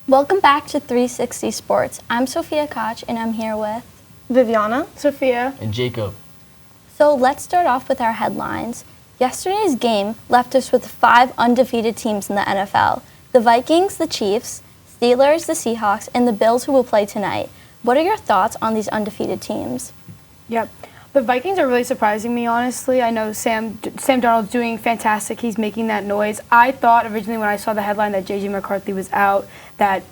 Welcome back to 360 Sports. I'm Sophia Koch, and I'm here with Vivianna, Sophia, and Jacob. So let's start off with our headlines. Yesterday's game left us with 5 undefeated teams in the NFL. The Vikings, the Chiefs, Steelers, the Seahawks, and the Bills, who will play tonight. What are your thoughts on these undefeated teams? Yep. The Vikings are really surprising me, honestly. I know Sam Darnold's doing fantastic. He's making that noise. I thought originally when I saw the headline that J.J. McCarthy was out, that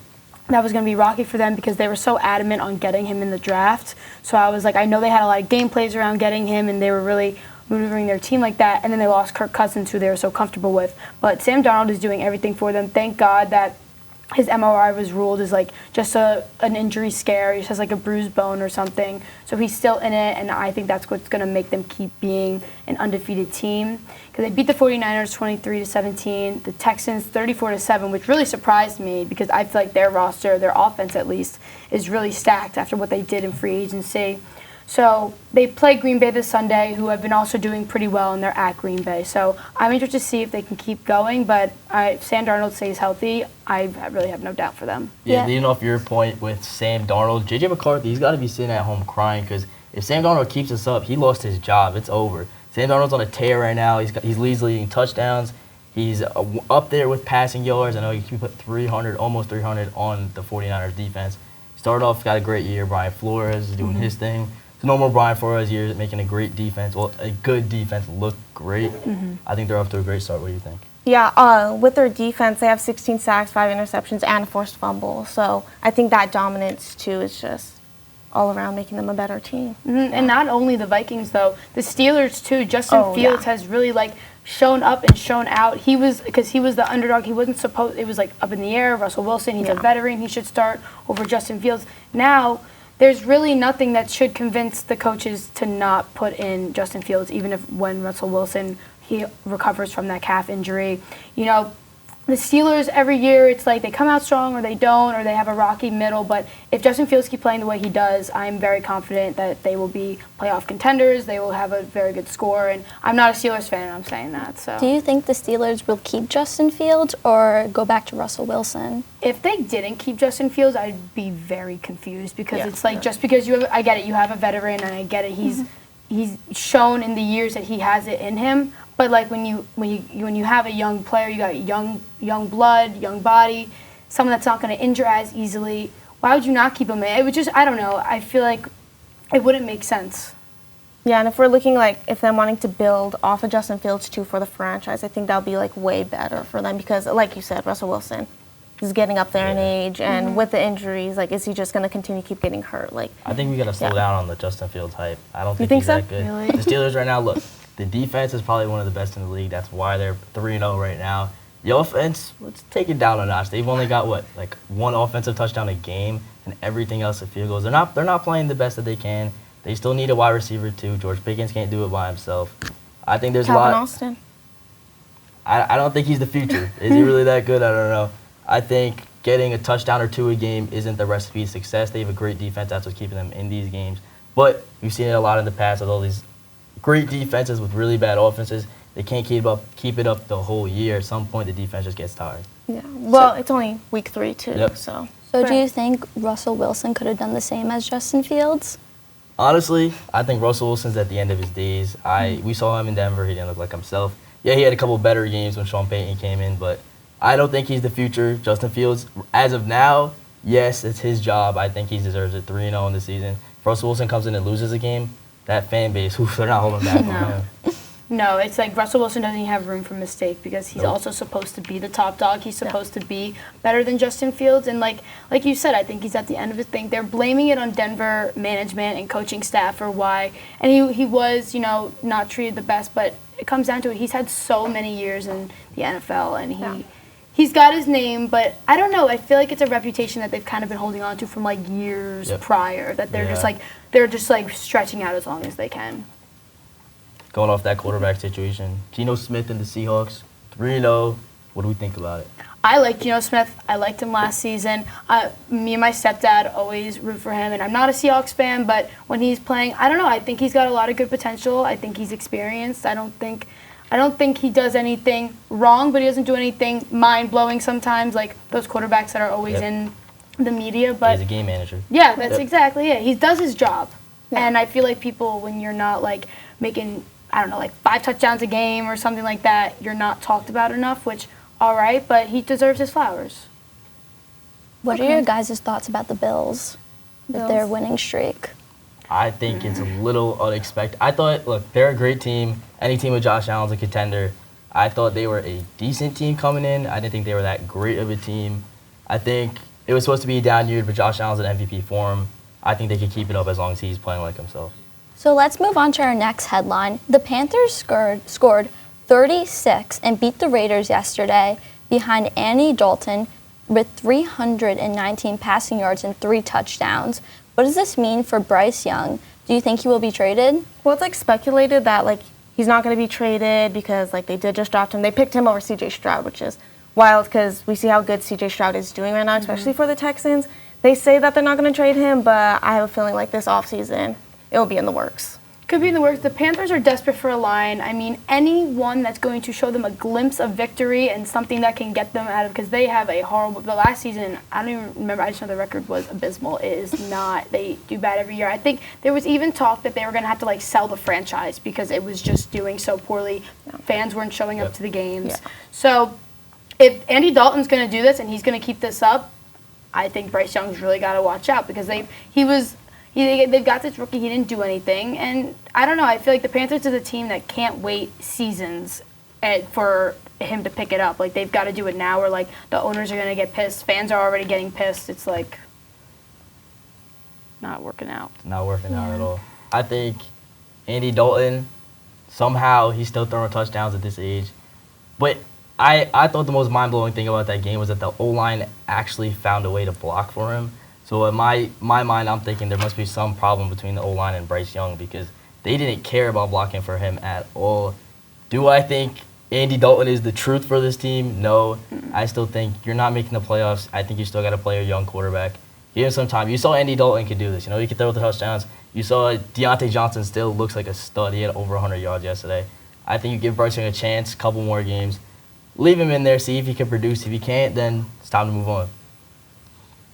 was going to be rocky for them because they were so adamant on getting him in the draft. So I was like, I know they had a lot of game plays around getting him, and they were really maneuvering their team like that. And then they lost Kirk Cousins, who they were so comfortable with. But Sam Darnold is doing everything for them. Thank God that his MRI was ruled as like just an injury scare. He just has like a bruised bone or something. So he's still in it, and I think that's what's going to make them keep being an undefeated team. Because they beat the 49ers 23-17, the Texans 34-7, which really surprised me because I feel like their roster, their offense at least, is really stacked after what they did in free agency. So they play Green Bay this Sunday, who have been also doing pretty well, and they're at Green Bay. So I'm interested to see if they can keep going, but if Sam Darnold stays healthy, I really have no doubt for them. Yeah, leading off your point with Sam Darnold, J.J. McCarthy, he's got to be sitting at home crying because if Sam Darnold keeps this up, he lost his job. It's over. Sam Darnold's on a tear right now. He's leading touchdowns. He's up there with passing yards. I know he put almost 300 on the 49ers defense. Started off, got a great year. Brian Flores is doing his thing. It's no more Brian Flores years making a great defense. Well, a good defense look great. I think they're off to a great start. What do you think? Yeah, with their defense, they have 16 sacks, 5 interceptions, and a forced fumble. So I think that dominance, too, is just all around making them a better team. And not only the Vikings, though, the Steelers, too. Justin Fields has really, shown up and shown out. Because he was the underdog. He wasn't supposed, it was, up in the air. Russell Wilson, he's a veteran. He should start over Justin Fields. Now, there's really nothing that should convince the coaches to not put in Justin Fields, even if when Russell Wilson, he recovers from that calf injury. You know, the Steelers every year, it's like they come out strong or they don't, or they have a rocky middle. But if Justin Fields keeps playing the way he does, I'm very confident that they will be playoff contenders. They will have a very good score. And I'm not a Steelers fan, and I'm saying that. So, do you think the Steelers will keep Justin Fields or go back to Russell Wilson? If they didn't keep Justin Fields, I'd be very confused because it's like just because I get it, you have a veteran, and I get it, he's shown in the years that he has it in him. But when you have a young player, you got young blood, young body, someone that's not going to injure as easily. Why would you not keep him in? It would just, I don't know. I feel like it wouldn't make sense. Yeah, and if we're looking if they're wanting to build off of Justin Fields too for the franchise, I think that'll be way better for them because, like you said, Russell Wilson is getting up there in age, and with the injuries, is he just going to continue to keep getting hurt? I think we got to slow down on the Justin Fields hype. I don't think think he's so? that good. Really? The Steelers right now, look, the defense is probably one of the best in the league. That's why they're 3-0 right now. The offense, let's take it down a notch. They've only got one offensive touchdown a game, and everything else at field goals. They're not playing the best that they can. They still need a wide receiver too. George Pickens can't do it by himself. I think there's Calvin a lot. Austin. I don't think he's the future. Is he really that good? I don't know. I think getting a touchdown or two a game isn't the recipe of success. They have a great defense. That's what's keeping them in these games. But we've seen it a lot in the past with all these great defenses with really bad offenses. They can't keep it up the whole year. At some point, the defense just gets tired. Yeah. Well, it's only week 3 too. Yep. So do you think Russell Wilson could have done the same as Justin Fields? Honestly, I think Russell Wilson's at the end of his days. We saw him in Denver. He didn't look like himself. Yeah, he had a couple better games when Sean Payton came in, but I don't think he's the future. Justin Fields, as of now, yes, it's his job. I think he deserves it 3-0 in the season. If Russell Wilson comes in and loses a game, that fan base, they're not holding back on him. No, it's like Russell Wilson doesn't have room for mistake because he's also supposed to be the top dog. He's supposed to be better than Justin Fields. And like you said, I think he's at the end of his thing. They're blaming it on Denver management and coaching staff for why. And he was, not treated the best. But it comes down to it. He's had so many years in the NFL, and he's got his name. But I don't know. I feel like it's a reputation that they've kind of been holding on to from years prior. That they're just stretching out as long as they can. Going off that quarterback situation, Geno Smith and the Seahawks, 3-0. What do we think about it? I like Geno Smith. I liked him last season. Me and my stepdad always root for him, and I'm not a Seahawks fan, but when he's playing, I don't know. I think he's got a lot of good potential. I think he's experienced. I don't think I don't think he does anything wrong, but he doesn't do anything mind-blowing sometimes, like those quarterbacks that are always in the media. But he's a game manager. Yeah, that's exactly it. He does his job. Yeah. And I feel like people, when you're not like making, I don't know, like 5 touchdowns a game or something like that, you're not talked about enough, which, all right, but he deserves his flowers. What are your guys' thoughts about the Bills with their winning streak? I think it's a little unexpected. I thought, look, they're a great team. Any team with Josh Allen's a contender. I thought they were a decent team coming in. I didn't think they were that great of a team. I think it was supposed to be a down year, but Josh Allen's in MVP form. I think they could keep it up as long as he's playing like himself. So let's move on to our next headline. The Panthers scored 36 and beat the Raiders yesterday behind Andy Dalton with 319 passing yards and 3 touchdowns. What does this mean for Bryce Young? Do you think he will be traded? Well, it's like speculated that like he's not going to be traded because like they did just draft him. They picked him over C.J. Stroud, which is wild because we see how good C.J. Stroud is doing right now, especially for the Texans. They say that they're not going to trade him, but I have a feeling like this offseason it will be in the works. Could be in the works. The Panthers are desperate for a line. I mean, anyone that's going to show them a glimpse of victory and something that can get them out of, because they have a horrible, the last season, I don't even remember, I just know the record was abysmal. It is not, they do bad every year. I think there was even talk that they were going to have to like sell the franchise because it was just doing so poorly. Fans weren't showing up to the games. So if Andy Dalton's going to do this and he's going to keep this up, I think Bryce Young's really got to watch out because they've got this rookie, he didn't do anything, and I don't know, I feel like the Panthers is a team that can't wait seasons for him to pick it up. Like, they've got to do it now or, like, the owners are going to get pissed. Fans are already getting pissed. It's, like, not working out. Not working out at all. I think Andy Dalton, somehow he's still throwing touchdowns at this age. But I thought the most mind-blowing thing about that game was that the O-line actually found a way to block for him. So in my mind, I'm thinking there must be some problem between the O-line and Bryce Young because they didn't care about blocking for him at all. Do I think Andy Dalton is the truth for this team? No. I still think you're not making the playoffs. I think you still got to play a young quarterback. Give him some time. You saw Andy Dalton could do this. You know, he could throw the touchdowns. You saw Deontay Johnson still looks like a stud. He had over 100 yards yesterday. I think you give Bryce Young a chance, couple more games. Leave him in there, see if he can produce. If he can't, then it's time to move on.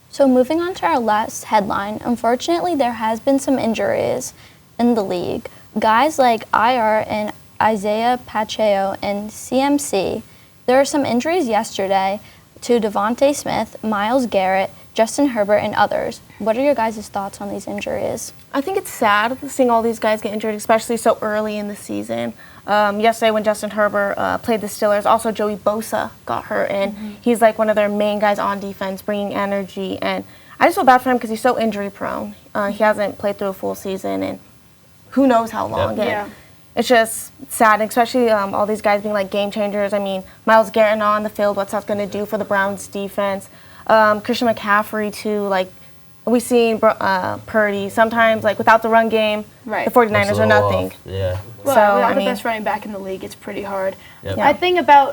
So moving on to our last headline, unfortunately there has been some injuries in the league. Guys like IR and Isaiah Pacheco and CMC. There are some injuries yesterday to Devontae Smith, Myles Garrett, Justin Herbert, and others. What are your guys' thoughts on these injuries? I think it's sad seeing all these guys get injured, especially so early in the season. Yesterday when Justin Herbert played the Steelers, also Joey Bosa got hurt, and he's like one of their main guys on defense, bringing energy. And I just feel bad for him because he's so injury prone. He hasn't played through a full season, and who knows how long. Yeah. It's just sad, especially all these guys being like game changers. I mean, Myles Garrett not on the field, what's that going to do for the Browns defense? Christian McCaffrey too, like we've seen Purdy sometimes like without the run game, the 49ers are nothing. Yeah. Well, So, without I the mean, best running back in the league, it's pretty hard. Yep. Yeah.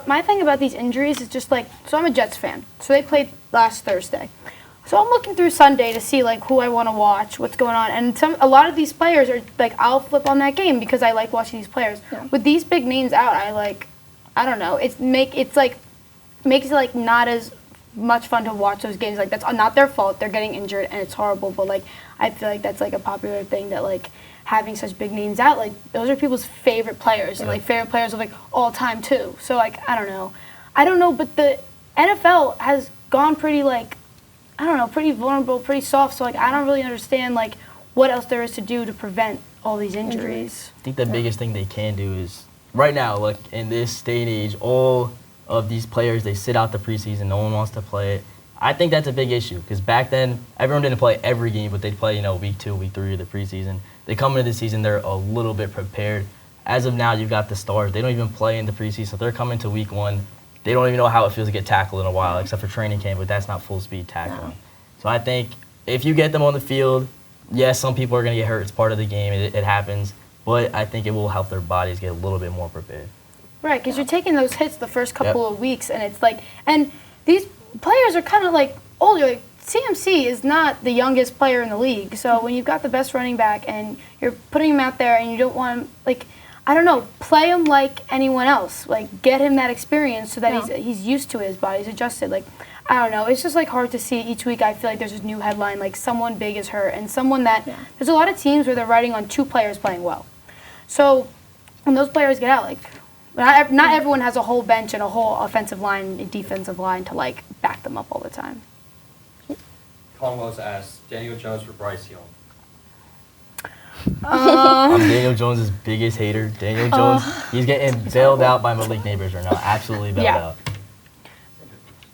My thing about these injuries is just like, so I'm a Jets fan. So they played last Thursday. So I'm looking through Sunday to see like who I want to watch, what's going on, and a lot of these players are like I'll flip on that game because I like watching these players. Yeah. With these big names out, I don't know. Makes it like not as much fun to watch those games. Like that's not their fault. They're getting injured and it's horrible. But like I feel like that's like a popular thing that like having such big names out, like those are people's favorite players and like favorite players of like all time too. So like I don't know, but the NFL has gone pretty like pretty vulnerable, pretty soft. So like I don't really understand like what else there is to do to prevent all these injuries. I think the biggest thing they can do is right now, like in this day and age, all of these players, they sit out the preseason. No one wants to play it. I think that's a big issue because back then, everyone didn't play every game, but they'd play, week 2, week 3 of the preseason. They come into the season, they're a little bit prepared. As of now, you've got the stars. They don't even play in the preseason, so they're coming to week 1. They don't even know how it feels to get tackled in a while, except for training camp, but that's not full-speed tackling. No. So I think if you get them on the field, yes, some people are going to get hurt. It's part of the game. It happens. But I think it will help their bodies get a little bit more prepared. Right, because you're taking those hits the first couple of weeks, and it's like, and these players are kind of like older. Like CMC is not the youngest player in the league, so when you've got the best running back and you're putting him out there, and you don't want him, like, I don't know, play him like anyone else. Like, get him that experience so that he's used to it, his body's adjusted. Like, I don't know. It's just, like, hard to see each week. I feel like there's this new headline, like, someone big is hurt, and someone that there's a lot of teams where they're riding on 2 players playing well. So when those players get out, like, not everyone has a whole bench and a whole offensive line and defensive line to, like, back them up all the time. Colin Wells asked, Daniel Jones for Bryce Young. I'm Daniel Jones' biggest hater. Daniel Jones, he's getting bailed out by Malik Neighbors right now. Absolutely bailed out.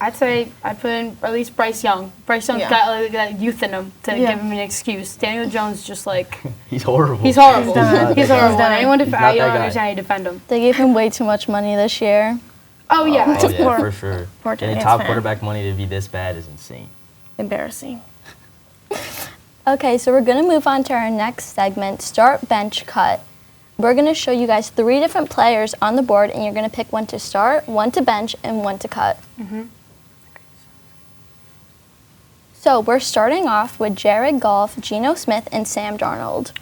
I'd say I'd put in at least Bryce Young. Bryce Young's got like, that youth in him to give him an excuse. Daniel Jones just like he's horrible. He's horrible. He's horrible. Anyone I don't guy. understand how you defend him. They gave him way too much money this year. Oh yeah. Oh yeah, for sure. Poor Getting Giants top fan. quarterback money to be this bad is insane. Embarrassing. Okay, so we're going to move on to our next segment, Start, Bench, Cut. We're going to show you guys 3 different players on the board, and you're going to pick one to start, one to bench, and one to cut. So we're starting off with Jared Goff, Geno Smith, and Sam Darnold.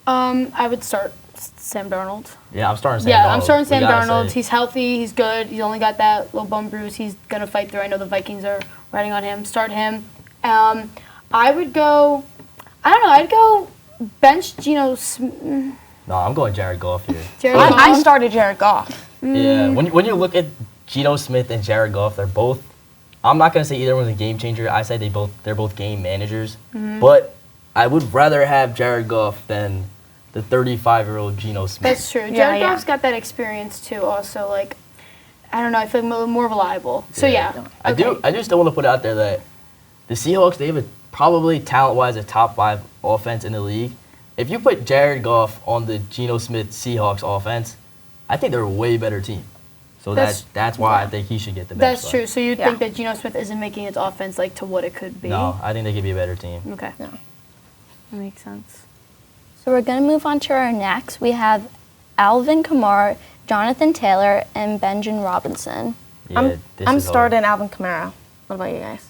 I would start Sam Darnold. Yeah, I'm starting Sam Darnold. I'm starting Sam We gotta Darnold. say. He's healthy. He's good. He's only got that little bum bruise. He's gonna fight through. I know the Vikings are riding on him. Start him. I would go. I don't know. I'd go bench Geno. No, I'm going Jared Goff here. I started Jared Goff. Yeah, when you look at Geno Smith and Jared Goff, they're both. I'm not gonna say either one's a game changer. I say they're both game managers. But I would rather have Jared Goff than the 35-year-old Geno Smith. That's true. Jared Goff's got that experience too. Also, like, I don't know. I feel more reliable. So yeah. I do still want to put out there that the Seahawks, they have probably talent-wise a top 5 offense in the league. If you put Jared Goff on the Geno Smith Seahawks offense, I think they're a way better team. So that's why I think he should get the bench. That's true. So you think that Geno Smith isn't making its offense like to what it could be? No, I think they could be a better team. Okay. No. That makes sense. So we're going to move on to our next. We have Alvin Kamara, Jonathan Taylor, and Benjamin Robinson. Yeah, I'm starting Alvin Kamara. What about you guys?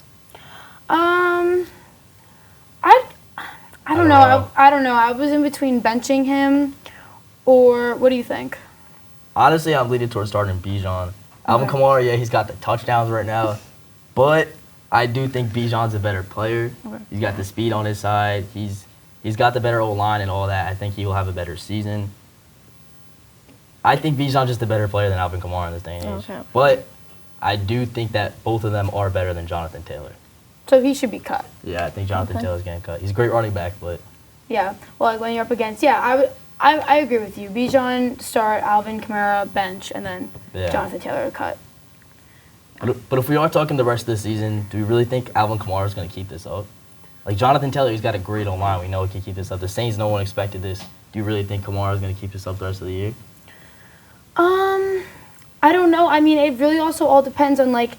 I don't know. I don't know. I was in between benching him, or what do you think? Honestly, I'm leaning towards starting Bijan. Alvin Kamara, yeah, he's got the touchdowns right now, but I do think Bijan's a better player. He's got the speed on his side. He's got the better O-line and all that. I think he will have a better season. I think Bijan's just a better player than Alvin Kamara in this day and age. Okay. But I do think that both of them are better than Jonathan Taylor. So he should be cut. Yeah, I think Jonathan Taylor's getting cut. He's a great running back, but Yeah. Well, like when you're up against, I agree with you. Bijan start, Alvin Kamara bench, and then Jonathan Taylor cut. But if we are talking the rest of the season, do we really think Alvin Kamara is going to keep this up? Like Jonathan Taylor, he's got a great O-line. We know he can keep this up. The Saints, no one expected this. Do you really think Kamara is going to keep this up the rest of the year? I don't know. I mean, it really also all depends on like,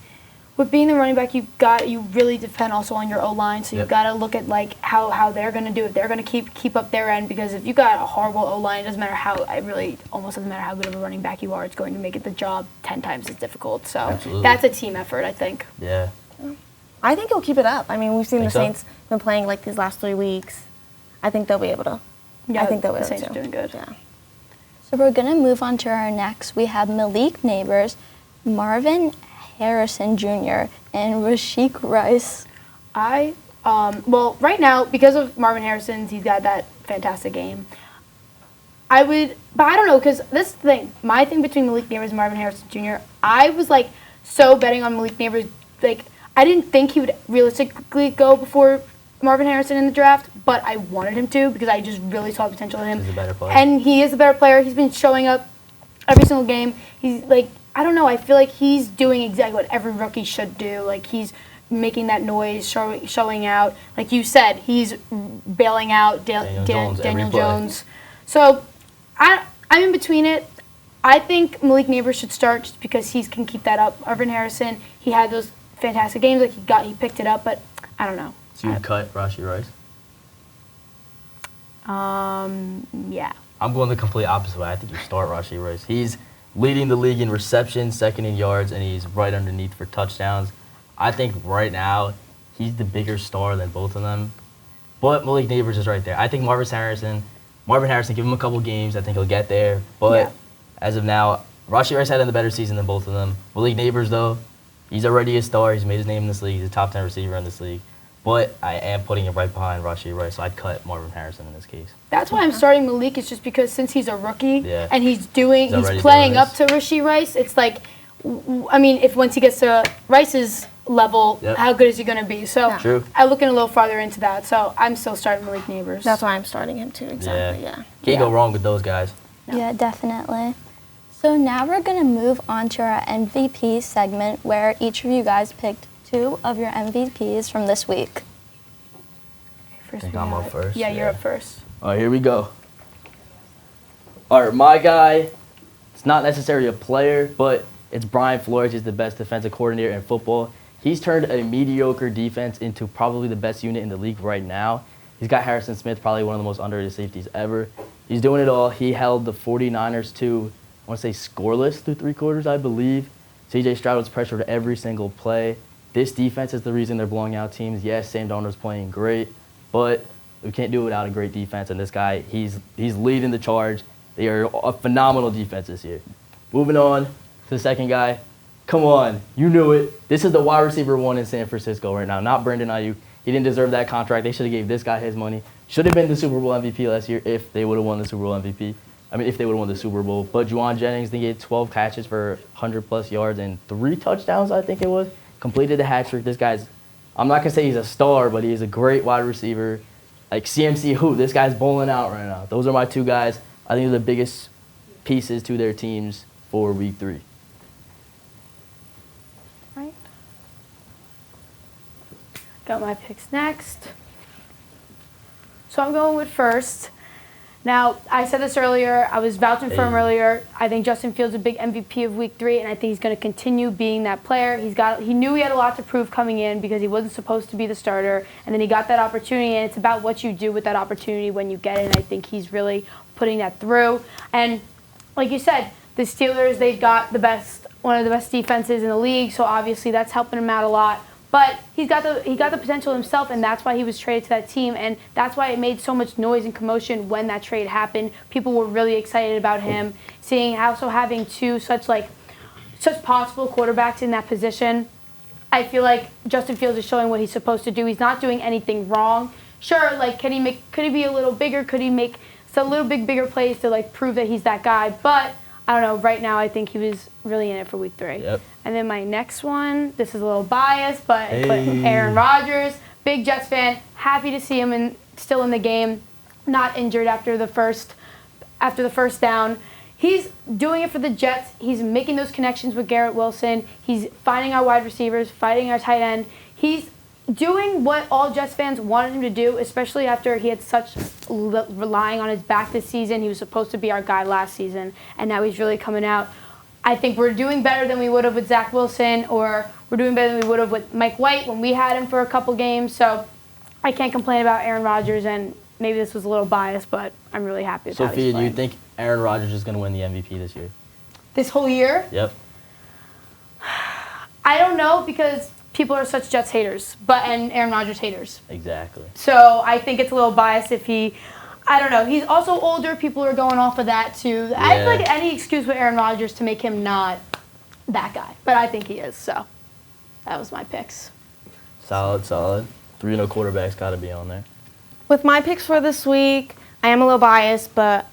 with being the running back, you really depend also on your O-line. So you've got to look at like how they're going to do it. They're going to keep up their end, because if you got a horrible O-line, it doesn't matter how. It really almost doesn't matter how good of a running back you are. It's going to make it the job 10 times as difficult. So that's a team effort, I think. Yeah. I think he'll keep it up. I mean, we've seen the so? Saints been playing like these last 3 weeks. I think they'll be able to. Yeah, I think they'll be the able Saints to. are doing good. Yeah. So we're going to move on to our next. We have Malik Neighbors, Marvin Harrison Jr., and Rashik Rice. Well, right now, because of Marvin Harrison, he's got that fantastic game. But I don't know, because this thing, my thing between Malik Neighbors and Marvin Harrison Jr., I was like so betting on Malik Neighbors. Like, I didn't think he would realistically go before Marvin Harrison in the draft, but I wanted him to because I just really saw potential in him. He's a better player. And he is a better player. He's been showing up every single game. He's like, I don't know, I feel like he's doing exactly what every rookie should do. Like, he's making that noise, showing out. Like you said, he's bailing out Daniel Jones. So I'm in between it. I think Malik Neighbors should start just because he can keep that up. Marvin Harrison, he had those fantastic games. Like he picked it up, but I don't know. So you'd cut Rashee Rice? Yeah. I'm going the complete opposite way. I think you start Rashee Rice. He's leading the league in receptions, second in yards, and he's right underneath for touchdowns. I think right now he's the bigger star than both of them. But Malik Neighbors is right there. I think Marvin Harrison, Marvin Harrison, give him a couple games. I think he'll get there. But as of now, Rauch Rice had a better season than both of them. Malik Neighbors, though, he's already a star. He's made his name in this league. He's a top 10 receiver in this league. But I am putting him right behind Rauch Rice, so I'd cut Marvin Harrison in this case. That's why I'm starting Malik. It's just because since he's a rookie and he's already playing doing up to Rauch Rice, it's like, I mean, if once he gets to Rice's level, how good is he going to be? So I'm looking a little farther into that. So I'm still starting Malik Neighbors. That's why I'm starting him too. Exactly. Yeah. Can't go wrong with those guys. No. Yeah, definitely. So now we're going to move on to our MVP segment, where each of you guys picked 2 of your MVPs from this week. I think I'm up first. Yeah, you're up first. All right, here we go. All right, my guy, it's not necessarily a player, but it's Brian Flores. He's the best defensive coordinator in football. He's turned a mediocre defense into probably the best unit in the league right now. He's got Harrison Smith, probably one of the most underrated safeties ever. He's doing it all. He held the 49ers to, I want to say, scoreless through 3 quarters, I believe. C.J. Stroud was pressured every single play. This defense is the reason they're blowing out teams. Yes, Sam Darnold's playing great, but we can't do it without a great defense. And this guy, he's leading the charge. They are a phenomenal defense this year. Moving on to the second guy. Come on, you knew it. This is the wide receiver 1 in San Francisco right now, not Brandon Ayuk. He didn't deserve that contract. They should have gave this guy his money. Should have been the Super Bowl MVP last year if they would have won the Super Bowl MVP. I mean, if they would have won the Super Bowl. But Juwan Jennings, they get 12 catches for 100-plus yards and 3 touchdowns, I think it was. Completed the hat trick. This guy's, I'm not going to say he's a star, but he's a great wide receiver. Like CMC who, this guy's bowling out right now. Those are my 2 guys. I think they're the biggest pieces to their teams for Week 3. Right. Got my picks next. So I'm going with first. Now, I said this earlier. I was vouching for him earlier. I think Justin Fields is a big MVP of Week 3, and I think he's going to continue being that player. He knew he had a lot to prove coming in because he wasn't supposed to be the starter, and then he got that opportunity, and it's about what you do with that opportunity when you get it, and I think he's really putting that through. And like you said, the Steelers, they've got one of the best defenses in the league, so obviously that's helping him out a lot. But he got the potential himself, and that's why he was traded to that team, and that's why it made so much noise and commotion when that trade happened. People were really excited about him, seeing also having 2 such possible quarterbacks in that position. I feel like Justin Fields is showing what he's supposed to do. He's not doing anything wrong. Sure, like could he be a little bigger? Could he make a little bigger plays to like prove that he's that guy? But I don't know. Right now, I think he was really in it for Week 3. Yep. And then my next one, this is a little biased, but I put Aaron Rodgers, big Jets fan, happy to see him still in the game, not injured after the first down. He's doing it for the Jets. He's making those connections with Garrett Wilson. He's finding our wide receivers, fighting our tight end. He's doing what all Jets fans wanted him to do, especially after he had such relying on his back this season. He was supposed to be our guy last season, and now he's really coming out. I think we're doing better than we would have with Zach Wilson, or we're doing better than we would have with Mike White when we had him for a couple games. So I can't complain about Aaron Rodgers, and maybe this was a little biased, but I'm really happy with how he's Sophia, do playing. you think Aaron Rodgers is going to win the MVP this year? This whole year? Yep. I don't know, because people are such Jets haters, and Aaron Rodgers haters. Exactly. So I think it's a little biased if I don't know. He's also older. People are going off of that too. Yeah. I feel like any excuse with Aaron Rodgers to make him not that guy. But I think he is, so that was my picks. Solid. 3-0 quarterbacks got to be on there. With my picks for this week, I am a little biased, but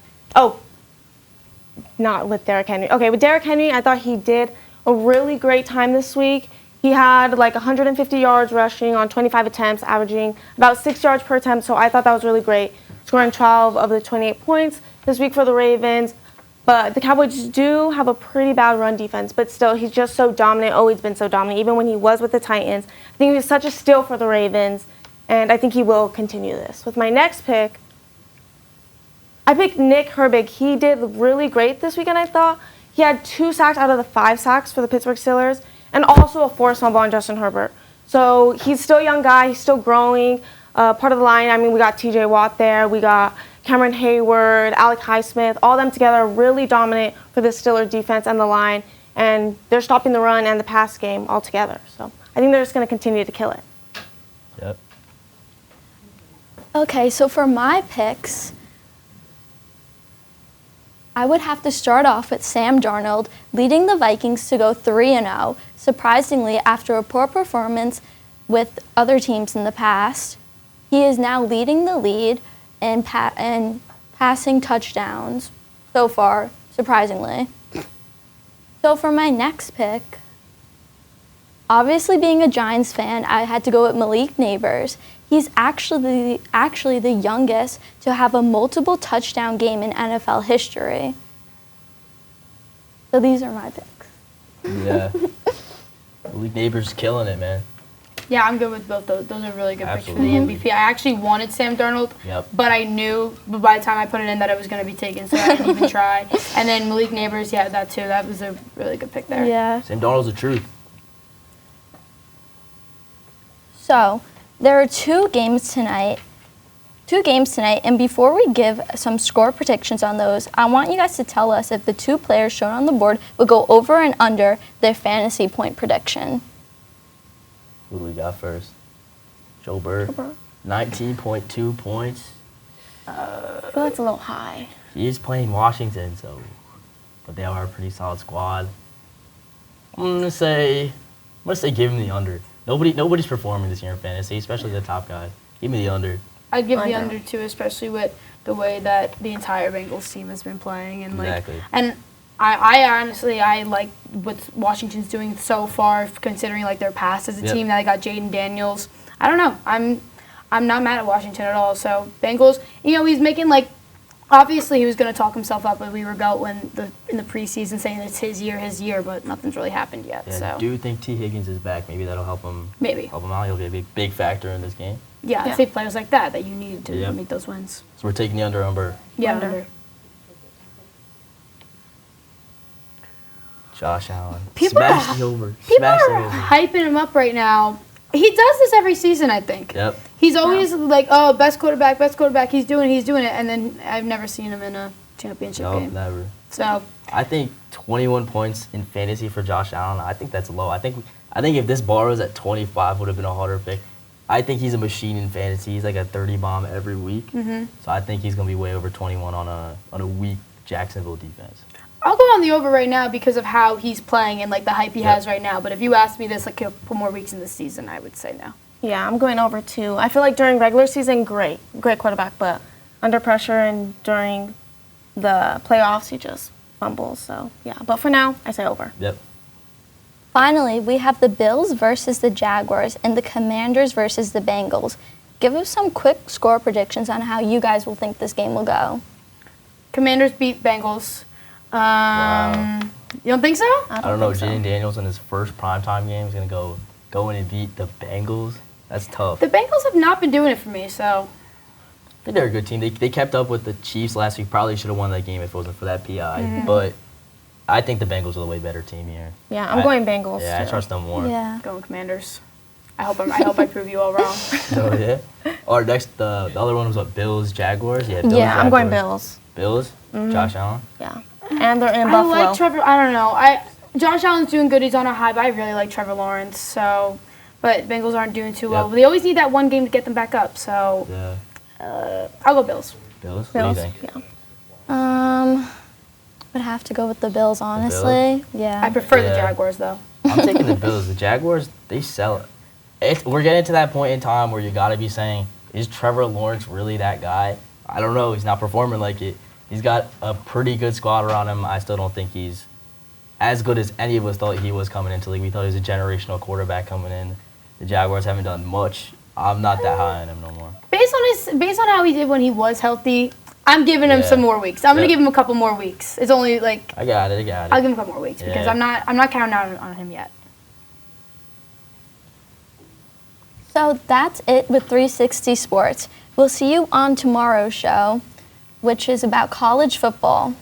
not with Derrick Henry. Okay, with Derrick Henry, I thought he did a really great time this week. He had like 150 yards rushing on 25 attempts, averaging about 6 yards per attempt, so I thought that was really great. Scoring 12 of the 28 points this week for the Ravens. But the Cowboys do have a pretty bad run defense, but still, he's just so dominant, always been so dominant, even when he was with the Titans. I think he was such a steal for the Ravens, and I think he will continue this. With my next pick, I picked Nick Herbig. He did really great this weekend, I thought. He had 2 sacks out of the 5 sacks for the Pittsburgh Steelers, and also a forced fumble on Justin Herbert. So he's still a young guy. He's still growing. Part of the line, I mean, we got T.J. Watt there. We got Cameron Hayward, Alec Highsmith. All them together are really dominant for the Steelers defense and the line. And they're stopping the run and the pass game altogether. So I think they're just going to continue to kill it. Yep. Okay, so for my picks, I would have to start off with Sam Darnold leading the Vikings to go 3-0, surprisingly after a poor performance with other teams in the past. He is now leading the lead in passing touchdowns so far, surprisingly. So for my next pick, obviously being a Giants fan, I had to go with Malik Neighbors. He's actually the youngest to have a multiple touchdown game in NFL history. So these are my picks. Yeah. Malik Neighbors killing it, man. Yeah, I'm good with both those. Those are really good Absolutely. picks for the MVP. I actually wanted Sam Darnold, but I knew by the time I put it in that it was going to be taken, so I didn't even try. And then Malik Neighbors, yeah, that too. That was a really good pick there. Yeah. Sam Darnold's the truth. So there are two games tonight, and before we give some score predictions on those, I want you guys to tell us if the two players shown on the board would go over and under their fantasy point prediction. Who do we got first? Joe Burrow. 19.2 points. I feel that's a little high. He is playing Washington, but they are a pretty solid squad. I'm gonna say give him the under. Nobody's performing this year in fantasy, especially the top guys. Give me the under. I'd give the under too, especially with the way that the entire Bengals team has been playing, and Exactly. I honestly like what Washington's doing so far, considering like their past as a team. That they got Jaden Daniels. I don't know. I'm not mad at Washington at all. So Bengals, he's making obviously he was going to talk himself up when we were out in the preseason saying it's his year, but nothing's really happened yet. Yeah, so I do think T. Higgins is back. Maybe that'll help him. Help him out. He'll be a big factor in this game. Yeah, I'd say players like that you need to make those wins. So we're taking the under, Umber. Yeah, under. Josh Allen. People are hyping him up right now. He does this every season, I think. Yep. He's always best quarterback. He's doing it, and then I've never seen him in a championship game. No, never. So I think 21 points in fantasy for Josh Allen. I think that's low. I think if this bar was at 25, would have been a harder pick. I think he's a machine in fantasy. He's like a 30 bomb every week. Mm-hmm. So I think he's gonna be way over 21 on a weak Jacksonville defense. I'll go on the over right now because of how he's playing and the hype he has right now. But if you asked me this a couple more weeks in the season, I would say no. Yeah, I'm going over too. I feel like during regular season, great quarterback, but under pressure and during the playoffs, he just fumbles. So yeah, but for now, I say over. Yep. Finally, we have the Bills versus the Jaguars and the Commanders versus the Bengals. Give us some quick score predictions on how you guys will think this game will go. Commanders beat Bengals. Wow. You don't think so? I don't know. Jaden Daniels in his first primetime game is going to go in and beat the Bengals. That's tough. The Bengals have not been doing it for me, so. I think they're a good team. They kept up with the Chiefs last week. Probably should have won that game if it wasn't for that PI. Mm-hmm. But I think the Bengals are the way better team here. Yeah, I'm going Bengals. Yeah, too. I trust them more. Yeah. Going Commanders. I hope I prove you all wrong. Oh, yeah? Our next, the other one was what, Bills, Jaguars? Yeah, Bills, yeah, Jaguars. I'm going Bills. Bills? Mm-hmm. Josh Allen? Yeah. And they're in Buffalo. I like Trevor. I don't know. Josh Allen's doing good. He's on a high, but I really like Trevor Lawrence. So, but Bengals aren't doing too well. But they always need that one game to get them back up. So, I'll go Bills. Bills? What do you think? Yeah. Would have to go with the Bills, honestly. Yeah. I prefer the Jaguars, though. I'm taking the Bills. The Jaguars, they sell it. We're getting to that point in time where you got to be saying, is Trevor Lawrence really that guy? I don't know. He's not performing like it. He's got a pretty good squad around him. I still don't think he's as good as any of us thought he was coming into the league. We thought he was a generational quarterback coming in. The Jaguars haven't done much. I'm not that high on him no more. Based on how he did when he was healthy, I'm giving him some more weeks. I'm gonna give him a couple more weeks. It's only I got it. I'll give him a couple more weeks because I'm not counting out on him yet. So that's it with 360 Sports. We'll see you on tomorrow's show, which is about college football.